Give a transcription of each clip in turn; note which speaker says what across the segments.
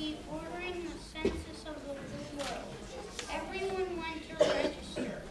Speaker 1: be ordering the census of the whole world. Everyone went to register,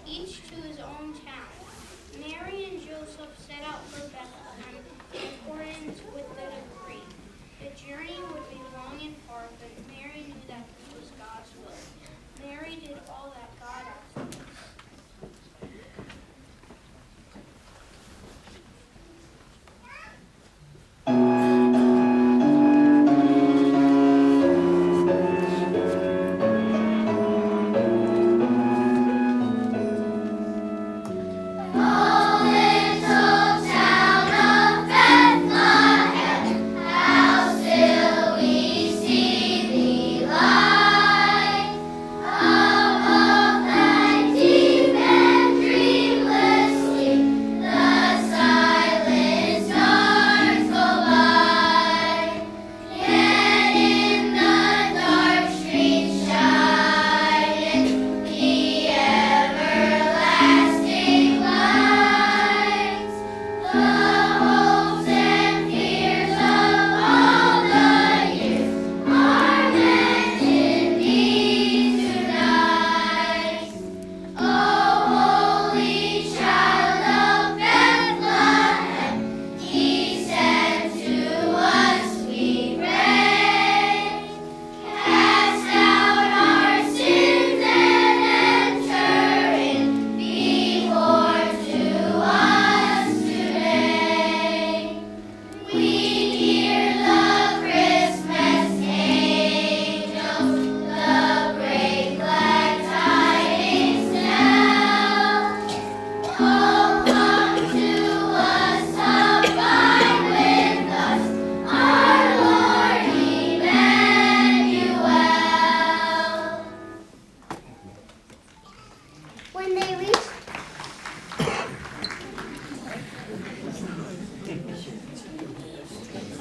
Speaker 1: each to his own town. Mary and Joseph set out for Bethlehem in accordance with the decree. The journey would be long and far, but Mary knew that this was God's will. Mary did all that God asked of her.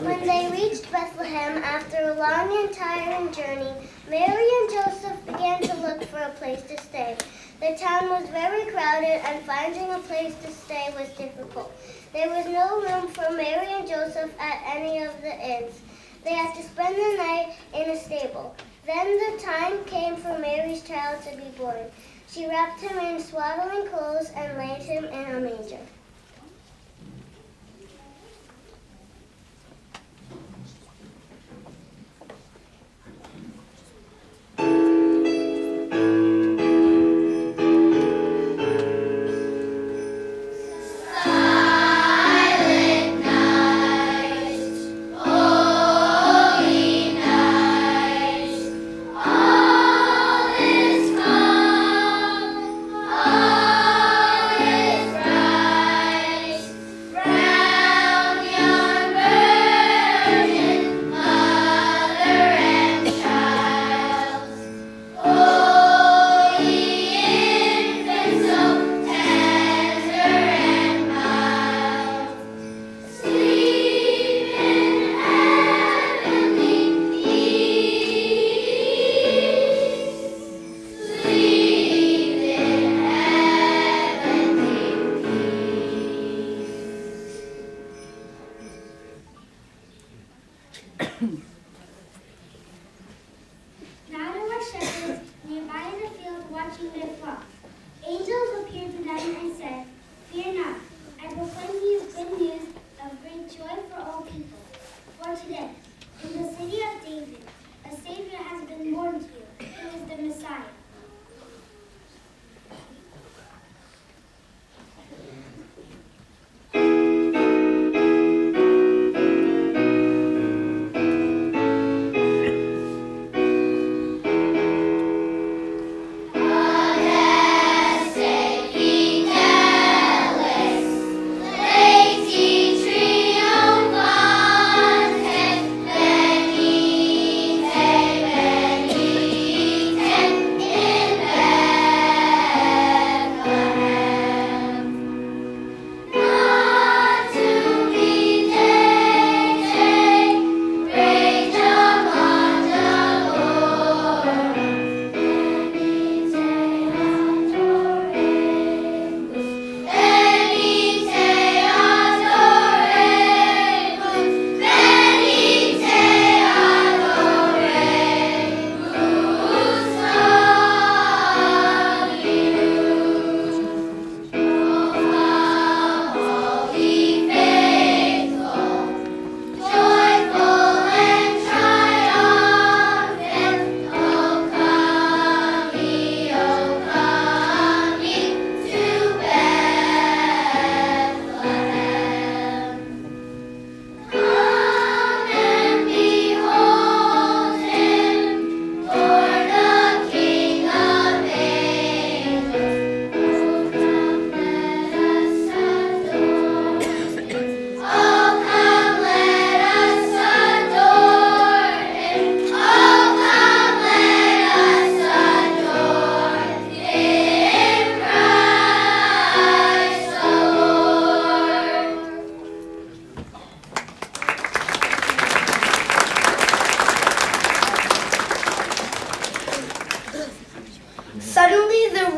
Speaker 2: When they reached Bethlehem after a long and tiring journey, Mary and Joseph began to look for a place to stay. The town was very crowded, and finding a place to stay was difficult. There was no room for Mary and Joseph at any of the inns. They had to spend the night in a stable. Then the time came for Mary's child to be born. She wrapped him in swaddling clothes and laid him in a manger.
Speaker 3: All is calm, all is bright.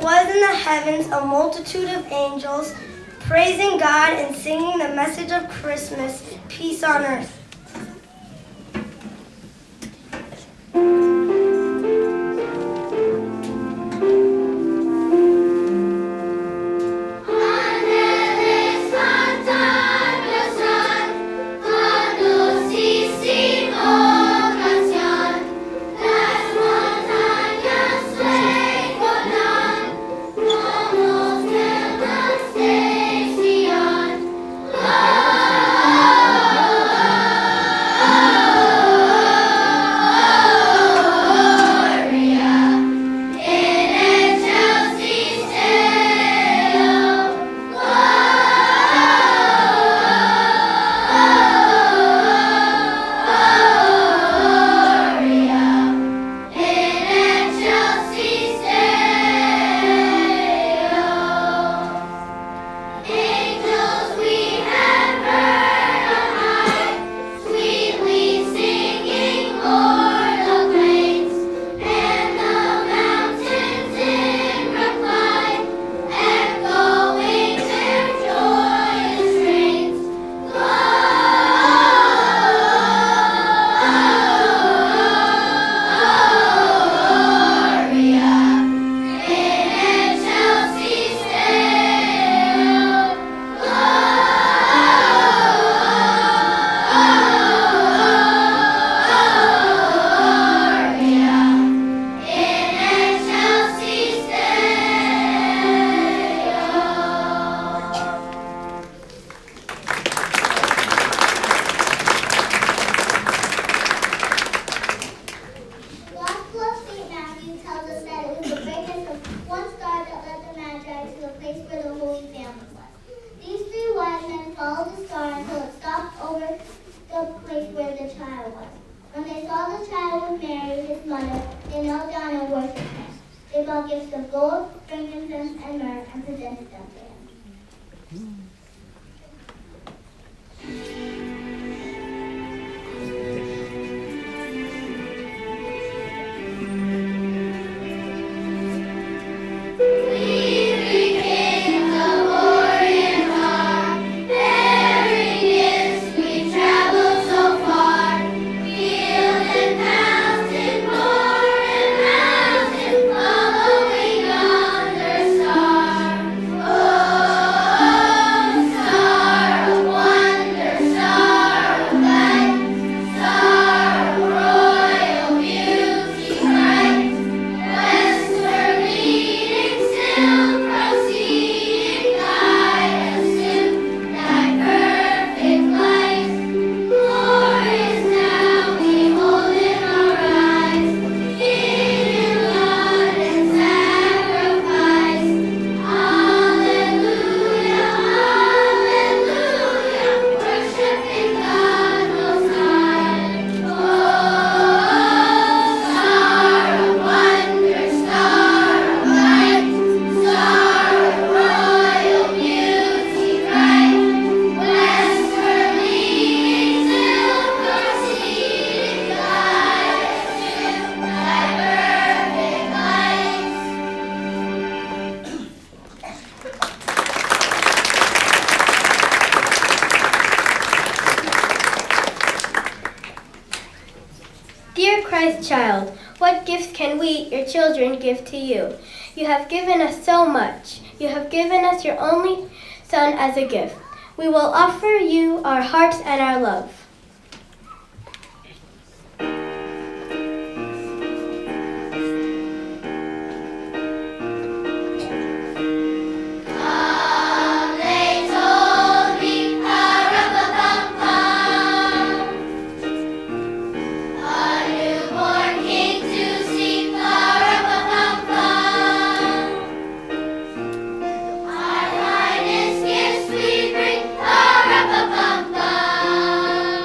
Speaker 3: was in the heavens a multitude of angels, praising God and singing the message of Christmas, peace on earth. Dear Christ child, what gifts can we, your children, give to you? You have given us so much. You have given us your only Son as a gift. We will offer you our hearts and our love.
Speaker 4: Our finest gifts we bring, pa-ra-pa-pum-pum.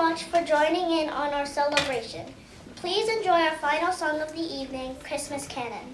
Speaker 2: much for joining in on our celebration. Please enjoy our final song of the evening, Christmas Canon.